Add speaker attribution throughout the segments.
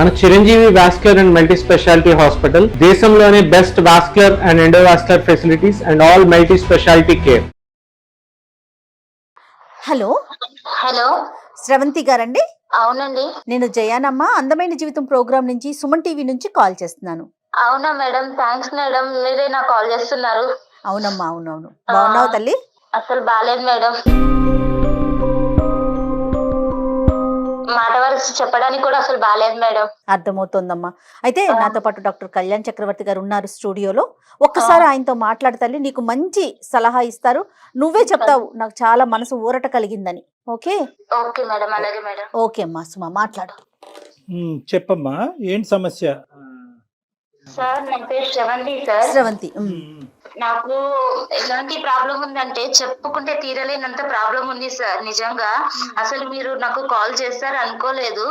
Speaker 1: మన Chiranjeevi vascular and multi specialty hospital దేశంలోనే best vascular and endovascular facilities and all multi specialty care.
Speaker 2: Hello
Speaker 3: hello,
Speaker 2: Sravanthi గారండి?
Speaker 3: అవునండి.
Speaker 2: నేను జయానమ్మ, అందమైన జీవితం ప్రోగ్రామ్ నుంచి, సుమన్ టీవీ నుంచి కాల్ చేస్తున్నాను.
Speaker 3: అవునా మేడం, థ్యాంక్స్ మేడం, మీరే నాకు కాల్ చేస్తున్నారు.
Speaker 2: అవునమ్మా, అవునవును. బాగున్నావు తల్లి?
Speaker 3: అసలు బాలేదు మేడం, మాట వరుస చెప్పడానికి కూడా అసలు బాలేదు మేడం.
Speaker 2: అర్థమవుతోందమ్మా. అయితే నాతో పాటు డాక్టర్ కళ్యాణ్ చక్రవర్తి గారు ఉన్నారు స్టూడియోలో. ఒక్కసారి ఆయనతో మాట్లాడతాలి, నీకు మంచి సలహా ఇస్తారు. నువ్వే చెప్తావు నాకు చాలా మనసు ఊరట కలిగిందని. ఓకే?
Speaker 3: ఓకే మేడం, అలాగే మేడం.
Speaker 2: ఓకే అమ్మా, సుమా మాట్లాడు.
Speaker 4: చెప్పమ్మా, ఏంటి సమస్య?
Speaker 3: సార్, నా పేరు శ్రవంతి సార్.
Speaker 2: శ్రవంతి,
Speaker 3: నాకు ఎలాంటి ప్రాబ్లం ఉందంటే చెప్పుకుంటే తీరలేనంత ప్రాబ్లం ఉంది సార్. నిజంగా అసలు మీరు నాకు కాల్ చేస్తారు అనుకోలేదు,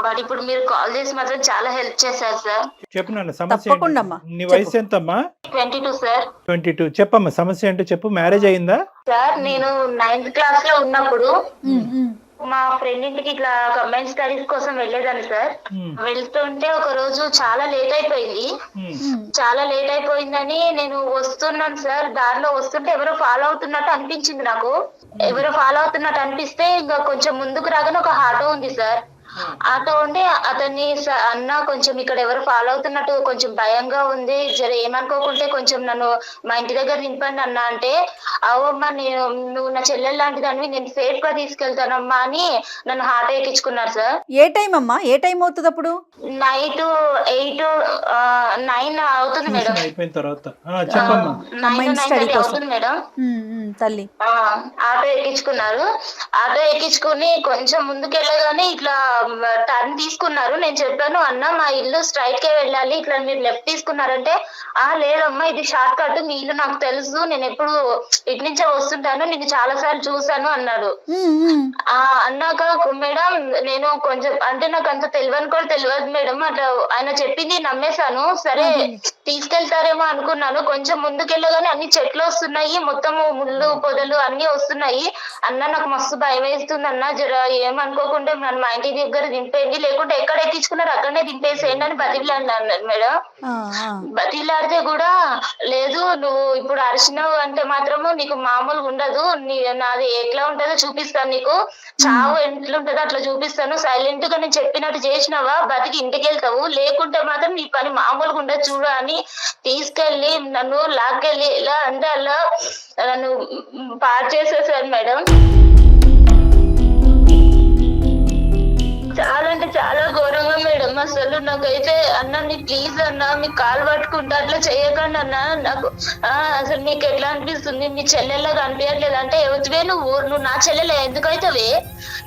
Speaker 3: బట్ ఇప్పుడు మీరు కాల్ చేసి మాత్రం చాలా హెల్ప్ చేశారు సార్.
Speaker 4: చెప్పు నాన్న, సమస్య
Speaker 2: తప్పకుండా
Speaker 4: ఏంటి?
Speaker 2: అమ్మా,
Speaker 4: నీ వయసు ఎంతమ్మా?
Speaker 3: 22 సార్.
Speaker 4: 22. చెప్పమ్మా, సమస్య ఏంటో చెప్పు. మ్యారేజ్ అయిందా?
Speaker 3: సార్, నేను 9th క్లాస్ లో ఉన్నప్పుడు మా ఫ్రెండ్ ఇంటికి ఇట్లా కంబైన్ స్టడీస్ కోసం వెళ్ళేదాన్ని సార్. వెళ్తుంటే ఒక రోజు చాలా లేట్ అయిపోయింది. చాలా లేట్ అయిపోయిందని నేను వస్తున్నాను సార్. దారిలో వస్తుంటే ఎవరో ఫాలో అవుతున్నట్టు అనిపించింది నాకు. ఎవరో ఫాలో అవుతున్నట్టు అనిపిస్తే ఇంకా కొంచెం ముందుకు రాగానే ఒక ఆటో ఉంది సార్. ఆటో ఉండి అతన్ని అన్న కొంచెం ఇక్కడ ఎవరు ఫాలో అవుతున్నట్టు కొంచెం భయంగా ఉంది, జర ఏమనుకోకుంటే కొంచెం నన్ను మా ఇంటి దగ్గర దింపండి అన్న అంటే, అవమ్మా నువ్వు నా చెల్లెలు లాంటి దానివి, నేను సేఫ్ గా తీసుకెళ్తానమ్మా అని నన్ను ఆటో ఎక్కించుకున్నారు సార్.
Speaker 2: ఏ టైం అమ్మా? ఏ టైం అవుతుంది అప్పుడు?
Speaker 3: నైట్ 8, 9 అవుతుంది మేడం.
Speaker 4: అయిపోయిన తర్వాత చెప్పమ్మా.
Speaker 3: 9:30 అవుతుంది మేడం.
Speaker 2: తల్లి
Speaker 3: ఆటో ఎక్కించుకున్నారు. ఆటో ఎక్కించుకుని కొంచెం ముందుకెళ్ళగానే ఇట్లా టర్న్ తీసుకున్నారు. నేను చెప్పాను, అన్న మా ఇల్లు స్ట్రైట్ కే వెళ్ళాలి, ఇట్లా మీరు లెఫ్ట్ తీసుకున్నారంటే, లేదమ్మా ఇది షార్ట్ కట్, మీ ఇల్లు నాకు తెలుసు, నేను ఎప్పుడు ఇటు నుంచే వస్తుంటాను, నేను చాలా సార్లు చూసాను అన్నాడు. అన్నాక మేడం నేను కొంచెం అంటే నాకు అంత తెలియని కూడా తెలియదు మేడం, అట్లా ఆయన చెప్పింది నమ్మేశాను. సరే తీసుకెళ్తారేమో అనుకున్నాను. కొంచెం ముందుకెళ్ళగానే అన్ని చెట్లు వస్తున్నాయి, మొత్తము ముళ్ళు పొదలు అన్ని వస్తున్నాయి. అన్న నాకు మస్తు భయం వేస్తుంది అన్న, జర ఏమనుకోకుండా నన్ను మా ఇంటి దగ్గర దింపేయండి, లేకుంటే ఎక్కడ ఎక్కించుకున్నారు అక్కడనే దింపేసేయండి అని బతిలాడినాను మేడం. బతిలాడితే కూడా లేదు, నువ్వు ఇప్పుడు అరిచినావు అంటే మాత్రము నీకు మామూలుగా ఉండదు, నాది ఎట్లా ఉంటుందో చూపిస్తాను, నీకు చావు ఎట్లుంటుందో అట్లా చూపిస్తాను, సైలెంట్ గా నేను చెప్పినట్టు చేసినావా బతికి ఇంటికి వెళ్తావు, లేకుంటే మాత్రం నీ పని మామూలుగా ఉండదు చూడ అని తీసుకెళ్లి నన్ను లాక్కెళ్ళి ఎలా అంటే అలా నన్ను పాడు చేసేసాను మేడం. చాలా అంటే చాలా ఘోరంగా మేడం. అసలు నాకైతే అన్న నీ ప్లీజ్ అన్న మీ కాలు పట్టుకుంటా అట్లా చేయకండి అన్న, నాకు అసలు నీకు ఎట్లా అనిపిస్తుంది, నీ చెల్లెల్లాగా అనిపించట్లేదు అంటే, ఎవరివే నువ్వు నా చెల్లెలే ఎందుకైతేవే,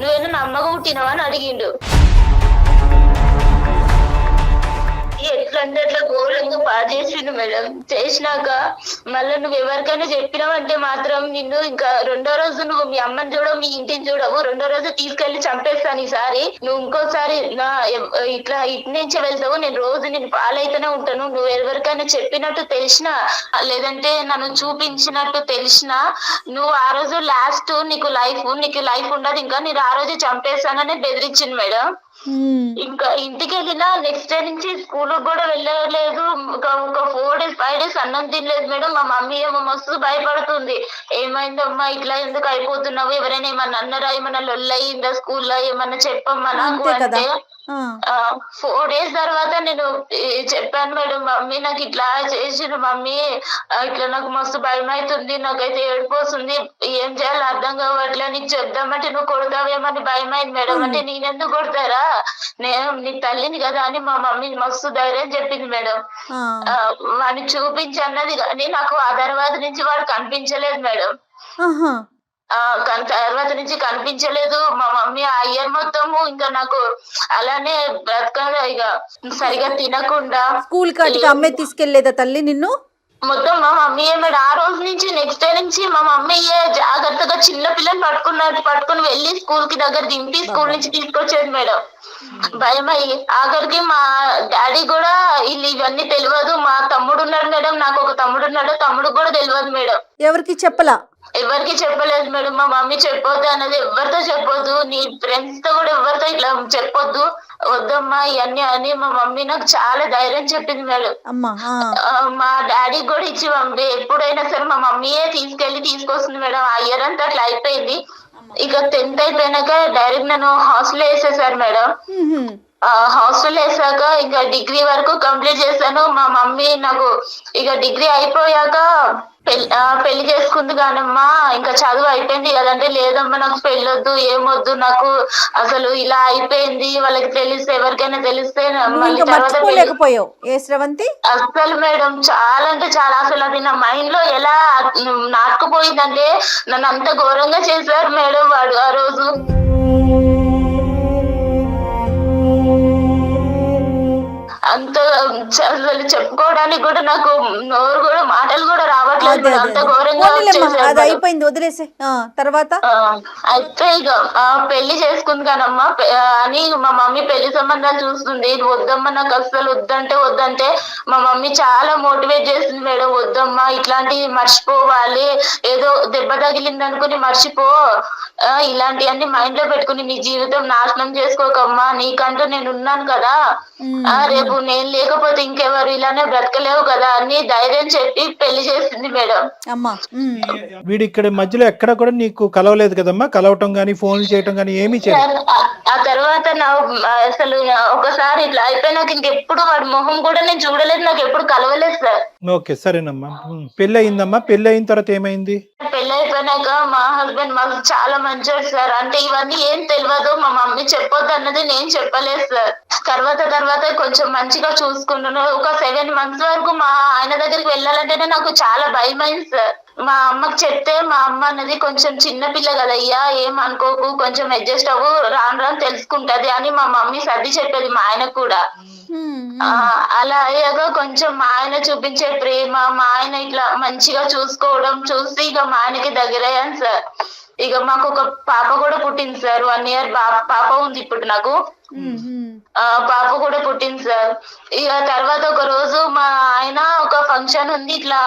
Speaker 3: నువ్వేనా నా అమ్మగా పుట్టినవా అని అడిగిండు. ఎట్లా అంటే అట్లా ఘోరంగా పాడు చేసిండు మేడం. చేసినాక మళ్ళీ నువ్వు ఎవరికైనా చెప్పినావంటే మాత్రం నిన్ను ఇంకా రెండో రోజు నువ్వు మీ అమ్మని చూడవు, మీ ఇంటిని చూడవు, రెండో రోజు తీసుకెళ్లి చంపేస్తాను. ఈసారి నువ్వు ఇంకోసారి ఇట్లా ఇటు నుంచే వెళ్తావు, నేను రోజు నేను పాలైతేనే ఉంటాను, నువ్వు ఎవరికైనా చెప్పినట్టు తెలిసినా లేదంటే నన్ను చూపించినట్టు తెలిసినా నువ్వు ఆ రోజు లాస్ట్ నీకు లైఫ్ ఉండదు, ఇంకా నేను ఆ రోజు చంపేస్తానని బెదిరించింది మేడం. ఇంకా ఇంటికి వెళ్ళినా నెక్స్ట్ డే నుంచి స్కూల్ కూడా వెళ్ళలేదు. ఒక 4 days 5 days అన్నం తినలేదు మేడం. మా మమ్మీ ఏమో మస్తు భయపడుతుంది, ఏమైందమ్మా ఇట్లా ఎందుకు అయిపోతున్నావు, ఎవరైనా ఏమన్నా అన్నారా, ఏమన్నా లొల్లయిందా స్కూల్లో, ఏమన్నా చెప్పమ్మా నాకు అంటే 4 days తర్వాత నేను చెప్పాను మేడం, మమ్మీ నాకు ఇట్లా చేసిన మమ్మీ, ఇట్లా నాకు మస్తు భయం అవుతుంది, నాకైతే ఏడిపోతుంది, ఏం చేయాలో అర్థం కావట్లే, నీకు చెప్దామంటే నువ్వు కొడతావేమని భయం అయింది మేడం. అంటే నేనెందుకు కొడతారా, నేను నీ తల్లిని కదా అని మా మమ్మీ మస్తు ధైర్యం చెప్పింది మేడం. వాడిని చూపించి అన్నది కానీ నాకు ఆ తర్వాత నుంచి వాడు కనిపించలేదు మేడం. తర్వాత నుంచి కనిపించలేదు. మా మమ్మీ ఆ ఇయర్ మొత్తము ఇంకా నాకు అలానే బ్రతకగా ఇక సరిగా తినకుండా.
Speaker 2: స్కూల్ కాటికి అమ్మే తీసుకెళ్లేదా తల్లి నిన్ను?
Speaker 3: మొత్తం మా మమ్మీ మేడం ఆ రోజు నుంచి నెక్స్ట్ డే నుంచి మా మమ్మీ జాగ్రత్తగా చిన్న పిల్లలు పట్టుకుని వెళ్ళి స్కూల్ కి దగ్గర దింపి స్కూల్ నుంచి తీసుకొచ్చేది మేడం. భయం అయ్యి ఆఖరికి మా డాడీ కూడా ఇవన్నీ తెలియదు. మా తమ్ముడు ఉన్నాడు మేడం, నాకు ఒక తమ్ముడు ఉన్నాడు, తమ్ముడు కూడా తెలియదు మేడం.
Speaker 2: ఎవరికి చెప్పలా?
Speaker 3: ఎవరికి చెప్పలేదు మేడం. మా మమ్మీ చెప్పొద్దు అన్నది, ఎవరితో చెప్పొద్దు, నీ ఫ్రెండ్స్ తో కూడా ఎవరితో ఇట్లా చెప్పొద్దు, వద్దమ్మా ఇవన్నీ అని మా మమ్మీ నాకు చాలా ధైర్యం చెప్పింది మేడం.
Speaker 2: అమ్మా
Speaker 3: మా డాడీకి కూడా ఇచ్చి పంపి ఎప్పుడైనా సరే మా మమ్మీయే తీసుకొస్తుంది మేడం. ఆ ఇయర్ అంతా అట్లా అయిపోయింది. ఇక 10th అయిపోయినాక డైరెక్ట్ నన్ను హాస్టల్ వేసేసారు మేడం. హాస్టల్ వేసాక ఇంకా డిగ్రీ వరకు కంప్లీట్ చేశాను. మా మమ్మీ నాకు ఇక డిగ్రీ అయిపోయాక పెళ్లి చేసుకుంది కానమ్మా, ఇంకా చదువు అయిపోయింది కదంటే, లేదమ్మా నాకు పెళ్ళొద్దు, ఏమొద్దు, నాకు అసలు ఇలా అయిపోయింది, వాళ్ళకి తెలిస్తే ఎవరికైనా తెలిస్తే మళ్ళీ తర్వాత
Speaker 2: మర్చిపోలేకపోయావు ఏ శ్రవంతి?
Speaker 3: అసలు మేడం చాలా అంటే చాలా, అసలు అది నా మైండ్ లో ఎలా నాటుకుపోయిందంటే, నన్ను అంత ఘోరంగా చేశారు మేడం వాడు ఆ రోజు. అంత అసలు చెప్పుకోవడానికి కూడా నాకు నోరు కూడా మాటలు కూడా రావట్లేదు. అంత ఘోరంగా
Speaker 2: అది అయిపోయింది, వదిలేసే. తర్వాత
Speaker 3: అయితే ఇక పెళ్లి చేసుకుంది కానమ్మా అని మా మమ్మీ పెళ్లి సంబంధాలు చూస్తుంది. వద్దమ్మా నాకు అసలు వద్దంటే మా మమ్మీ చాలా మోటివేట్ చేసింది మేడం. వద్దమ్మా ఇట్లాంటివి మర్చిపోవాలి, ఏదో దెబ్బ తగిలింది అనుకుని మర్చిపో, ఇలాంటివన్నీ మైండ్ లో పెట్టుకుని నీ జీవితం నాశనం చేసుకోకమ్మా, నీకంటూ నేను ఉన్నాను కదా, రేపు నేను లేకపోతే ఇంకెవరు, ఇలానే బ్రతకలేవు కదా అని ధైర్యం చెప్పి పెళ్లి చేసింది మేడం.
Speaker 4: వీడి ఇక్కడ మధ్యలో ఎక్కడ కూడా నీకు కలవలేదు కదమ్మా? కలవటం గానీ ఫోన్లు చేయటం గానీ ఏమీ చేయలేదు?
Speaker 3: ఆ తర్వాత నా అసలు ఒకసారి ఇట్లా అయిపోయినాక ఇంకెప్పుడు వాడి మొహం కూడా నేను చూడలేదు, నాకు ఎప్పుడు కలవలేదు సార్.
Speaker 4: ఓకే సరేనమ్మా. పెళ్లి అయిందమ్మా, పెళ్లి అయిన తర్వాత ఏమైంది?
Speaker 3: పెళ్లి అయిపోయినాక మా హస్బెండ్ మాకు చాలా మంచోడు సార్. అంటే ఇవన్నీ ఏం తెలియదు, మా మమ్మీ చెప్పొద్దు అన్నది నేను చెప్పలేదు సార్. తర్వాత కొంచెం మంచిగా చూసుకున్నాను. ఒక 7 months వరకు మా ఆయన దగ్గరికి వెళ్ళాలంటేనే నాకు చాలా భయం అయింది సార్. మా అమ్మకి చెప్తే మా అమ్మ అన్నది కొంచెం చిన్నపిల్ల కదయ్యా, ఏమనుకోకు, కొంచెం అడ్జస్ట్ అవ్వు, రాను తెలుసుకుంటది అని మా మమ్మీ సర్ది చెప్పేది మా ఆయన కూడా. అలా అయ్యాక కొంచెం మా ఆయన చూపించే ప్రేమ, మా ఆయన ఇట్లా మంచిగా చూసుకోవడం చూసి ఇక మా ఆయనకి దగ్గరయ్యాను సార్. ఇక మాకు ఒక పాప కూడా పుట్టింది సార్. 1 year పాప ఉంది ఇప్పుడు నాకు. పాప కూడా పుట్టింది సార్. ఇక తర్వాత ఒక రోజు మా ఆయన ఒక ఫంక్షన్ ఉంది, ఇట్లా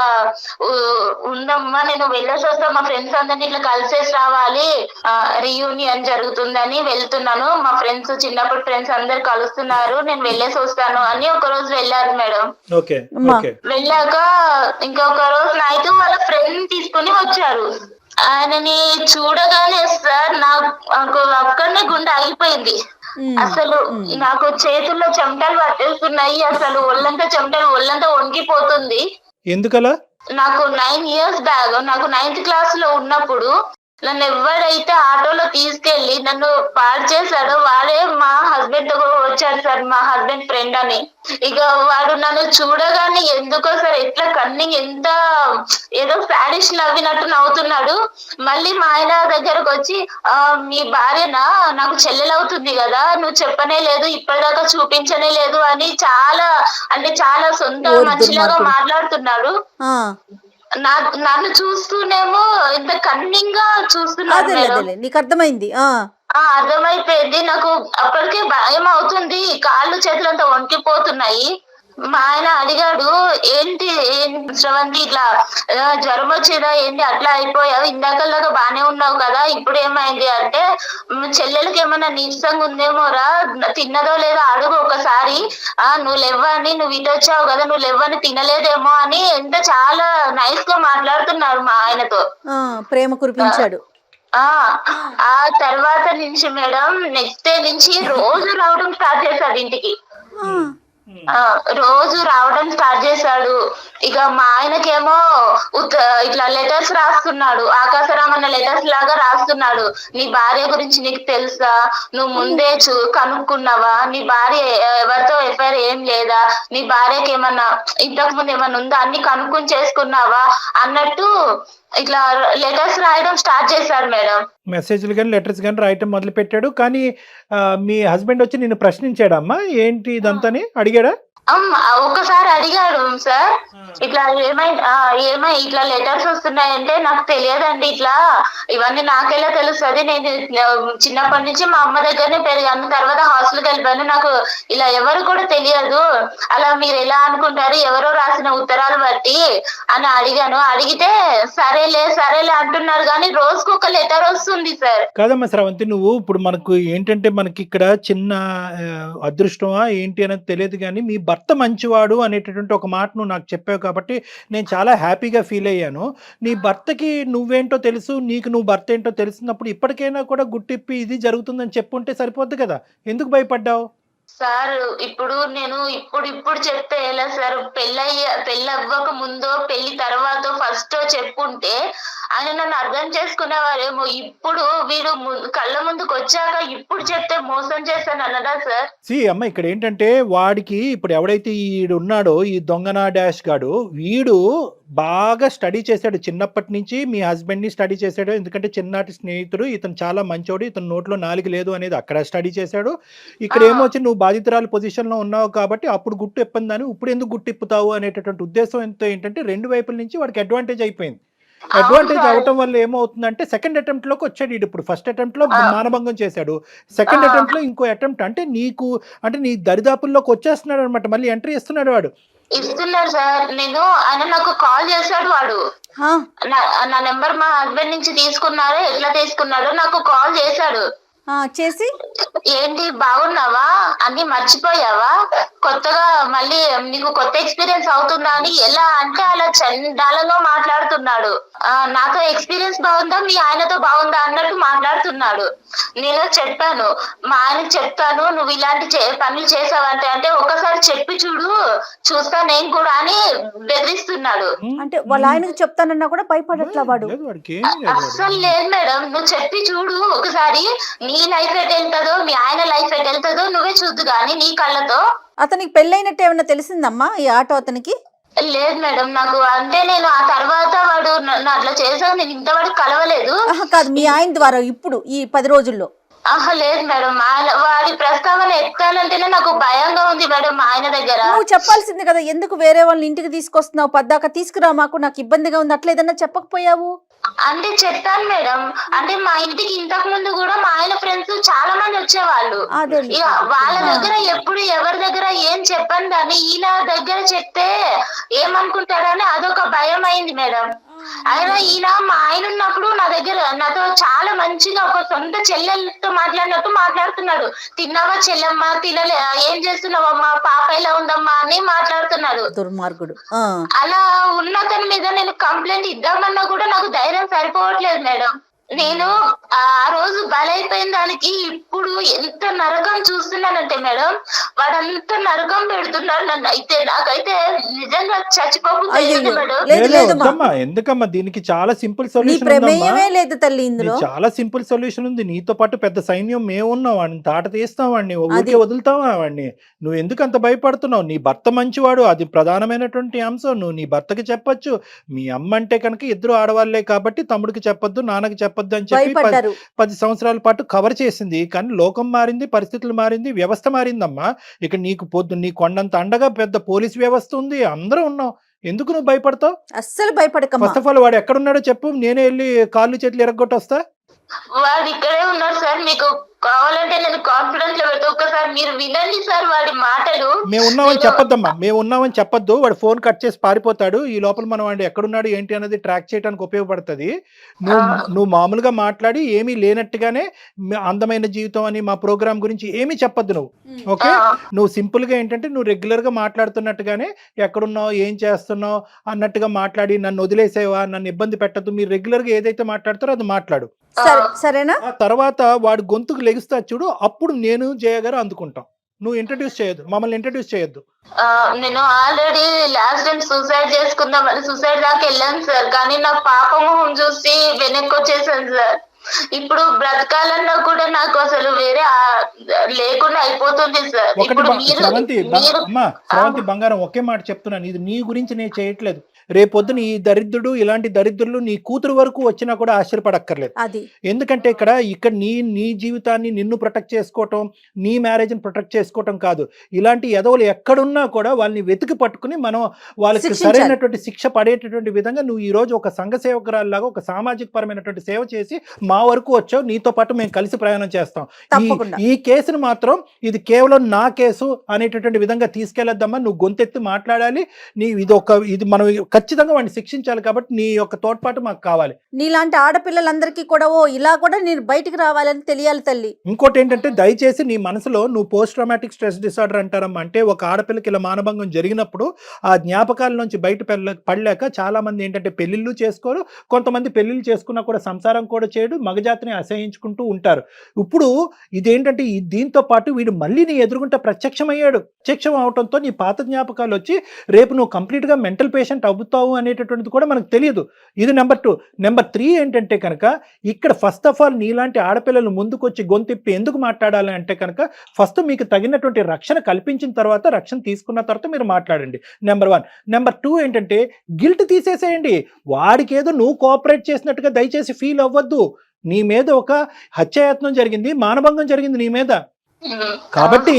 Speaker 3: ఉందమ్మా నేను వెళ్ళేసి వస్తా, మా ఫ్రెండ్స్ అందరినీ ఇట్లా కలిసేసి రావాలి, రీయూనియన్ జరుగుతుందని వెళ్తున్నాను, మా ఫ్రెండ్స్ చిన్నప్పుడు ఫ్రెండ్స్ అందరు కలుస్తున్నారు, నేను వెళ్ళేసి వస్తాను అని ఒక రోజు వెళ్ళారు మేడం. వెళ్ళాక ఇంకొక రోజు నైట్ వాళ్ళ ఫ్రెండ్ తీసుకుని వచ్చారు. ఆయనని చూడగానే సార్ నాకు అక్కడనే గుండె ఆగిపోయింది. అసలు నాకు చేతుల్లో చెమటలు పట్టేస్తున్నాయి, అసలు ఒళ్ళంతా వణికిపోతుంది.
Speaker 4: ఎందుకలా?
Speaker 3: నాకు 9 years బ్యాక్, నాకు 9th class లో ఉన్నప్పుడు నన్ను ఎవరైతే ఆటోలో తీసుకెళ్లి నన్ను పాడు చేశాడో వాడే మా హస్బెండ్ తో వచ్చాడు సార్, మా హస్బెండ్ ఫ్రెండ్ అని. ఇక వాడు నన్ను చూడగానే ఎందుకో సార్ ఎట్లా కన్నింగ్, ఎంత ఏదో సాడిష్ నవ్వినట్టు నవ్వుతున్నాడు. మళ్ళీ మా ఆయన దగ్గరకు వచ్చి, మీ భార్యనా, నాకు చెల్లెలవుతుంది కదా, నువ్వు చెప్పనే లేదు, ఇప్పటిదాకా చూపించనే లేదు అని చాలా సొంత మనిషిలాగా మాట్లాడుతున్నాడు. నన్ను చూస్తూనేమో ఇంత కన్నింగ్ గా చూస్తున్నాడు.
Speaker 2: నీకు అర్థమైంది?
Speaker 3: అర్థమైపోయింది. నాకు అప్పటికే భయం అవుతుంది, కాళ్ళు చేతులు అంతా వణికిపోతున్నాయి. మా ఆయన అడిగాడు, ఏంటి శ్రవంతి ఇట్లా జ్వరం వచ్చిందా ఏంటి, అట్లా అయిపోయావు, ఇందాకలాగా బానే ఉన్నావు కదా, ఇప్పుడు ఏమైంది అంటే, చెల్లెలకి ఏమన్నా నీరసంగా ఉందేమోరా, తిన్నదో లేదో అడుగు ఒకసారి, నువ్వు లేవని, నువ్వు ఇటు వచ్చావు కదా, నువ్వు లేవని తినలేదేమో అని ఎంత చాలా నైస్ గా మాట్లాడుతున్నాడు మా ఆయనతో.
Speaker 2: ప్రేమ కురిపించాడు.
Speaker 3: ఆ తర్వాత నుంచి మేడం నెక్స్ట్ డే నుంచి రోజు రావడం స్టార్ట్ చేశాడు ఇంటికి. రోజు రావడం స్టార్ట్ చేశాడు. ఇక మా ఆయనకేమో ఇట్లా లెటర్స్ రాస్తున్నాడు, ఆకాశరామన్న లెటర్స్ లాగా రాస్తున్నాడు. నీ భార్య గురించి నీకు తెలుసా, నువ్వు ముందే కనుక్కున్నావా, నీ భార్య ఎవరితో ఎఫ్ఐఆర్ ఏం లేదా, నీ భార్యకి ఏమన్నా ఇంతకు ముందు ఏమన్నా ఉందా, అన్ని కనుక్కుని చేసుకున్నావా అన్నట్టు ఇట్లా లెటర్స్ రాయడం స్టార్ట్ చేశాడు మేడం.
Speaker 4: మెసేజ్లు కానీ లెటర్స్ కానీ రాయటం మొదలు పెట్టాడు. కానీ మీ హస్బెండ్ వచ్చి నిన్ను ప్రశ్నించాడమ్మా, ఏంటి ఇదంతా అడిగాడా?
Speaker 3: ఒక్కసారి అడిగాడు సార్, ఇట్లా ఇట్లా లెటర్స్ వస్తున్నాయంటే నాకు తెలియదండి, ఇట్లా ఇవన్నీ నాకెలా తెలుస్తుంది, నేను చిన్నప్పటి నుంచి మా అమ్మ దగ్గరనే పెరిగాను, తర్వాత హాస్టల్కి వెళ్ళిపోయాను, నాకు ఇలా ఎవరు కూడా తెలియదు, అలా మీరు ఎలా అనుకుంటారు ఎవరో రాసిన ఉత్తరాలు బట్టి అని అడిగాను. అడిగితే సరేలే అంటున్నారు, కానీ రోజుకు ఒక లెటర్ వస్తుంది సార్.
Speaker 4: కాదమ్మా శ్రవంతి, నువ్వు ఇప్పుడు మనకు ఏంటంటే మనకి ఇక్కడ చిన్న అదృష్టమా ఏంటి అనేది తెలియదు, కానీ మీ భర్త మంచివాడు అనేటటువంటి ఒక మాట నువ్వు నాకు చెప్పావు కాబట్టి నేను చాలా హ్యాపీగా ఫీల్ అయ్యాను. నీ భర్తకి నువ్వేంటో తెలుసు, నీకు నువ్వు భర్త ఏంటో తెలిసినప్పుడు ఇప్పటికైనా కూడా గుట్టిప్పి ఇది జరుగుతుందని చెప్పుంటే సరిపోద్ది కదా, ఎందుకు భయపడ్డావు?
Speaker 3: సార్ ఇప్పుడు నేను ఇప్పుడు చెప్తే ఎలా సార్, పెళ్ళి అవ్వక ముందో పెళ్లి తర్వాత ఫస్ట్ చెప్పుంటే ఆయన నన్ను అర్థం చేసుకునేవారేమో. ఇప్పుడు వీడు కళ్ళ ముందుకు వచ్చాక ఇప్పుడు చెప్తే మోసం చేశాను అన్నదా సార్?
Speaker 4: అమ్మ ఇక్కడ ఏంటంటే వాడికి ఇప్పుడు ఎవడైతే ఈడు ఉన్నాడో ఈ దొంగనా డాష్ గాడు, వీడు బాగా స్టడీ చేశాడు చిన్నప్పటి నుంచి, మీ హస్బెండ్ని స్టడీ చేశాడు, ఎందుకంటే చిన్నటి స్నేహితుడు, ఇతను చాలా మంచోడు, ఇతను నోట్లో నాలుగు లేదు అనేది అక్కడ స్టడీ చేశాడు. ఇక్కడ ఏమొచ్చి నువ్వు బాధితురాలు పొజిషన్లో ఉన్నావు కాబట్టి అప్పుడు గుట్టు ఇప్పందని ఇప్పుడు ఎందుకు గుట్టు ఇప్పుతావు అనేటటువంటి ఉద్దేశం ఏంటంటే రెండు వైపుల నుంచి వాడికి అడ్వాంటేజ్ అయిపోయింది. అడ్వాంటేజ్ అవటం వల్ల ఏమవుతుందంటే సెకండ్ అటెంప్ట్ లోకి వచ్చాడు ఇప్పుడు. ఫస్ట్ అటెంప్ట్ లో మానభంగం చేశాడు, సెకండ్ అటెంప్ట్ లో ఇంకో అటెంప్ట్, అంటే నీ దరిదాపుల్లోకి వచ్చేస్తున్నాడు అనమాట, మళ్ళీ ఎంట్రీ ఇస్తున్నాడు వాడు.
Speaker 3: ఇస్తున్నాడు సార్. ఆయన నాకు కాల్ చేశాడు, వాడు నా నెంబర్ మా హస్బెండ్ నుంచి తీసుకున్నారో ఎట్లా తీసుకున్నాడో నాకు కాల్ చేశాడు.
Speaker 2: చేసి
Speaker 3: ఏంటి బాగున్నావా, అన్ని మర్చిపోయావా, కొత్తగా మళ్ళీ నీకు కొత్త ఎక్స్పీరియన్స్ అవుతుందా అని ఎలా అంటే అలా చండాలంగా మాట్లాడుతున్నాడు. నాతో ఎక్స్పీరియన్స్ బాగుందా మీ ఆయనతో బాగుందా అన్నట్టు మాట్లాడుతున్నాడు. నేను చెప్పాను, మా ఆయనకు చెప్తాను నువ్వు ఇలాంటి పనులు చేసావంటే, అంటే ఒకసారి చెప్పి చూస్తా నేను కూడా అని బెదిరిస్తున్నాడు.
Speaker 2: అంటే వాళ్ళ ఆయనకు చెప్తానన్నా కూడా భయపడట్లా వాడు?
Speaker 3: అస్సలు లేదు మేడం, నువ్వు చెప్పి చూడు ఒకసారి, నీ లైఫ్ ఎట్ వెళ్తుందో మీ ఆయన లైఫ్ ఎట్ వెళ్తుందో నువ్వే చూద్దు కానీ నీ కళ్ళతో.
Speaker 2: అతనికి పెళ్ళైనట్టు ఏమన్నా తెలిసిందమ్మా ఈ ఆటో అతనికి?
Speaker 3: లేదు మేడం, నాకు అంటే నేను ఆ తర్వాత వాడు అట్లా చేసావు, నేను ఇంతవరకు కలవలేదు.
Speaker 2: కాదు, మీ ఆయన ద్వారా ఇప్పుడు ఈ 10 రోజుల్లో?
Speaker 3: లేదు మేడం, వాడి ప్రస్తావన ఎత్తానంటేనే నాకు భయంగా ఉంది మేడం. మా ఆయన దగ్గర
Speaker 2: నువ్వు చెప్పాల్సింది కదా, ఎందుకు వేరే వాళ్ళని ఇంటికి తీసుకొస్తున్నావు, పద్దాక తీసుకురా, మాకు నాకు ఇబ్బందిగా ఉంది, అట్లా ఏదన్నా చెప్పకపోయావు?
Speaker 3: అంటే చెప్పాను మేడం, అంటే మా ఇంటికి ఇంతకు ముందు కూడా మా ఆయన ఫ్రెండ్స్ చాలా మంది వచ్చేవాళ్ళు, వాళ్ళ దగ్గర ఎప్పుడు ఎవరి దగ్గర ఏం చెప్పను కానీ ఈయన దగ్గర చెప్తే ఏమనుకుంటాడని అదొక భయం అయింది మేడం. అయినా ఈయన మా ఆయన ఉన్నప్పుడు నాతో చాలా మంచిగా ఒక సొంత చెల్లెలతో మాట్లాడినట్టు మాట్లాడుతున్నాడు. తిన్నావా చెల్లెమ్మ, తినలే, ఏం చేస్తున్నావమ్మా, పాప ఎలా ఉందమ్మా అని మాట్లాడుతున్నాడు.
Speaker 2: దుర్మార్గుడు.
Speaker 3: అలా ఉన్నతని మీద నేను కంప్లైంట్ ఇద్దామన్నా కూడా నాకు ధైర్యం సరిపోవట్లేదు మేడం. నేను ఆ రోజు బలైపోయిన దానికి ఇప్పుడు ఎంత నరకం చూస్తున్నానంటే మేడం, వాడంత నరకం పెడుతున్నాడు నన్ను. అయితే నాకైతే నిజంగా చచ్చిపోకుండా మేడం.
Speaker 4: ఎందుకమ్మా, దీనికి చాలా సింపుల్ సొల్యూషన్
Speaker 2: లేదు తల్లి, ఇందులో
Speaker 4: చాలా సింపుల్ సొల్యూషన్ ఉంది. నీతో పాటు పెద్ద సైన్యం మేము ఉన్నాం, వాడిని తాట తీస్తాం, వాడిని ఊరికే వదులుతావా వాడిని? నువ్వు ఎందుకు అంత భయపడుతున్నావు? నీ భర్త మంచివాడు, అది ప్రధానమైనటువంటి అంశం. నువ్వు నీ భర్తకి చెప్పొచ్చు, మీ అమ్మ అంటే కనుక ఇద్దరు ఆడవాళ్లే కాబట్టి తమ్ముడికి చెప్పొద్దు, నాన్నకి చెప్పొద్దు అని చెప్పి 10 సంవత్సరాల పాటు కవర్ చేసింది. కానీ లోకం మారింది, పరిస్థితులు మారింది, వ్యవస్థ మారిందమ్మా. ఇక నీకు నీ కొండంత అండగా పెద్ద పోలీస్ వ్యవస్థ ఉంది, అందరూ ఉన్నాం, ఎందుకు నువ్వు భయపడతావు?
Speaker 2: అస్సలు భయపడక.
Speaker 4: ఫస్ట్ ఆఫ్ ఆల్ వాడు ఎక్కడున్నాడో చెప్పు, నేనే వెళ్ళి కాళ్ళు చేతులు ఎరగొట్టి వస్తా.
Speaker 3: వాడు ఇక్కడే ఉన్నాడు సార్, మీకు కావాలంటే నేను కాన్ఫిడెన్స్ లో పెడతా, ఒక్కసారి మీరు వినండి సార్ వాడి మాటలు.
Speaker 4: మేము ఉన్నామని చెప్పొద్దమ్మా, మేము ఉన్నామని చెప్పొద్దు, వాడు ఫోన్ కట్ చేసి పారిపోతాడు. ఈ లోపల మనం వాడు ఎక్కడున్నాడు ఏంటి అనేది ట్రాక్ చేయడానికి ఉపయోగపడుతుంది. నువ్వు మామూలుగా మాట్లాడి ఏమీ లేనట్టుగానే అందమైన జీవితం అని మా ప్రోగ్రామ్ గురించి ఏమీ చెప్పొద్దు నువ్వు, ఓకే? నువ్వు సింపుల్ గా ఏంటంటే నువ్వు రెగ్యులర్ గా మాట్లాడుతున్నట్టుగానే ఎక్కడున్నావు, ఏం చేస్తున్నావు అన్నట్టుగా మాట్లాడి నన్ను వదిలేసేవా, నన్ను ఇబ్బంది పెట్టద్దు, మీరు రెగ్యులర్ గా ఏదైతే మాట్లాడతారో అది మాట్లాడు,
Speaker 2: సరేనా?
Speaker 4: తర్వాత వాడు గొంతుకు లెగుస్తా చూడు, అప్పుడు నేను జయ గారు అందుకుంటాం. నువ్వు ఇంట్రడ్యూస్ చేయొద్దు, మమ్మల్ని ఇంట్రడ్యూస్ చేయొద్దు.
Speaker 3: నేను ఆల్రెడీ లాస్ట్ టైం సూసైడ్ చేసుకుందామని సూసైడ్ దాకా వెళ్ళాను సార్, కానీ నా పాపం చూసి వెనక్కి వచ్చేసాను సార్. ఇప్పుడు బ్రతకాలన్నా కూడా నాకు అసలు వేరే లేకుండా అయిపోతుంది సార్.
Speaker 4: శ్రవంతి బంగారం, ఒకే మాట చెప్తున్నాను, ఇది నీ గురించి నేను చేయట్లేదు, రేపొద్దున ఈ దరిద్రుడు ఇలాంటి దరిద్రులు నీ కూతురు వరకు వచ్చినా కూడా ఆశ్చర్యపడక్కర్లేదు.
Speaker 2: అది
Speaker 4: ఎందుకంటే ఇక్కడ నీ జీవితాన్ని నిన్ను ప్రొటెక్ట్ చేసుకోవటం, నీ మ్యారేజ్ని ప్రొటెక్ట్ చేసుకోవటం కాదు. ఇలాంటి ఎదవలు ఎక్కడున్నా కూడా వాళ్ళని వెతికి పట్టుకుని మనం వాళ్ళకి
Speaker 2: శిక్షించాలి.
Speaker 4: సరైనటువంటి శిక్ష పడేటటువంటి విధంగా నువ్వు ఈ రోజు ఒక సంఘ సేవకురాల్లాగా ఒక సామాజిక పరమైనటువంటి సేవ చేసి మా వరకు వచ్చావు, నీతో పాటు మేము కలిసి ప్రయాణం చేస్తాం.
Speaker 2: తప్పకుండా.
Speaker 4: ఈ కేసును మాత్రం ఇది కేవలం నా కేసు అనేటటువంటి విధంగా తీసుకెళ్లొద్దమ్మా. నువ్వు గొంతెత్తి మాట్లాడాలి. ఇది మనం ఖచ్చితంగా వాడిని శిక్షించాలి. కాబట్టి నీ యొక్క తోడ్పాటు మాకు కావాలి.
Speaker 2: నీలాంటి ఆడపిల్లలందరికీ కూడా ఇలా కూడా నేను బయటికి రావాలని తెలియాలి తల్లి.
Speaker 4: ఇంకోటి ఏంటంటే దయచేసి నీ మనసులో నువ్వు పోస్ట్ ట్రామాటిక్ స్ట్రెస్ డిసార్డర్ అంటారమ్మా. అంటే ఒక ఆడపిల్లకి ఇలా మానభంగం జరిగినప్పుడు ఆ జ్ఞాపకాల నుంచి బయట పడలేక చాలా మంది ఏంటంటే పెళ్లిళ్ళు చేసుకోరు, కొంతమంది పెళ్లిళ్ళు చేసుకున్నా కూడా సంసారం కూడా చేయడు, మగజాతిని అసహించుకుంటూ ఉంటారు. ఇప్పుడు ఇదేంటంటే దీంతో పాటు వీడు మళ్ళీ నీ ఎదురుగుంటే ప్రత్యక్షమయ్యాడు. ప్రత్యక్షం అవడంతో నీ పాత జ్ఞాపకాలు వచ్చి రేపు నువ్వు కంప్లీట్గా మెంటల్ పేషెంట్ అవుతావు అనేటటువంటిది కూడా మనకు తెలియదు. ఇది నెంబర్ 2. నెంబర్ 3 ఏంటంటే కనుక ఇక్కడ ఫస్ట్ ఆఫ్ ఆల్ నీలాంటి ఆడపిల్లలు ముందుకొచ్చి గొంతిప్పి ఎందుకు మాట్లాడాలి అంటే కనుక ఫస్ట్ మీకు తగినటువంటి రక్షణ కల్పించిన తర్వాత, రక్షణ తీసుకున్న తర్వాత మీరు మాట్లాడండి. నెంబర్ 1. నెంబర్ 2 ఏంటంటే గిల్ట్ తీసేసేయండి. వాడికి ఏదో నువ్వు కోఆపరేట్ చేసినట్టుగా దయచేసి ఫీల్ అవ్వద్దు. నీ మీద ఒక హత్యాయత్నం జరిగింది, మానభంగం జరిగింది నీ మీద. కాబట్టి